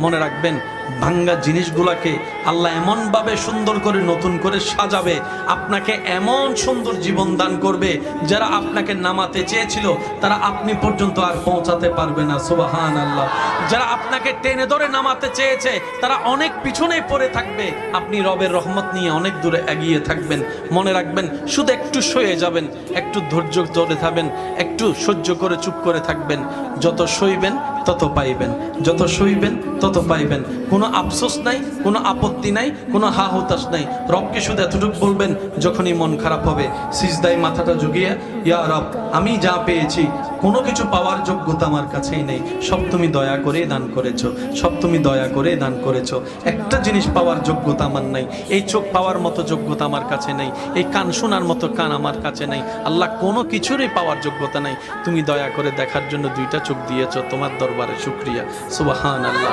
মনে রাখবেন ভাঙ্গা জিনিসগুলোকে আল্লাহ এমনভাবে সুন্দর করে নতুন করে সাজাবে, আপনাকে এমন সুন্দর জীবন দান করবে, যারা আপনাকে নামাতে চেয়েছিল তারা আপনি পর্যন্ত আর পৌঁছাতে পারবে না। সুবহানাল্লাহ। যারা আপনাকে টেনে ধরে নামাতে চেয়েছে তারা অনেক পিছনে পড়ে থাকবে, আপনি রবের রহমত নিয়ে অনেক দূরে এগিয়ে থাকবেন। মনে রাখবেন শুধু একটু সয়ে যাবেন, একটু ধৈর্য ধরে থাকবেন, একটু সহ্য করে চুপ করে থাকবেন। যত সইবেন তত পাইবেন, যত সইবেন তত পাইবেন। কোনো আফসোস নাই, কোনো আপত্তি নাই, কোনো হা হুতাশ নাই। রবকে শুধু এতটুকু বলবেন যখনই মন খারাপ হবে, সিজদায় মাথাটা ঝুঁকিয়ে, ইয়া রব আমি যা পেয়েছি কোনো কিছু পাওয়ার যোগ্যতা আমার কাছেই নেই, সব তুমি দয়া করে দান করেছো, সব তুমি দয়া করে দান করেছো। একটা জিনিস পাওয়ার যোগ্যতা আমার নাই, এই চোখ পাওয়ার মতো যোগ্যতা আমার কাছে নেই, এই কান শোনার মতো কান আমার কাছে নেই। আল্লাহ কোনো কিছুরই পাওয়ার যোগ্যতা নাই, তুমি দয়া করে দেখার জন্য দুইটা চোখ দিয়েছো, তোমার দরবারে শুকরিয়া। সুবহানাল্লাহ।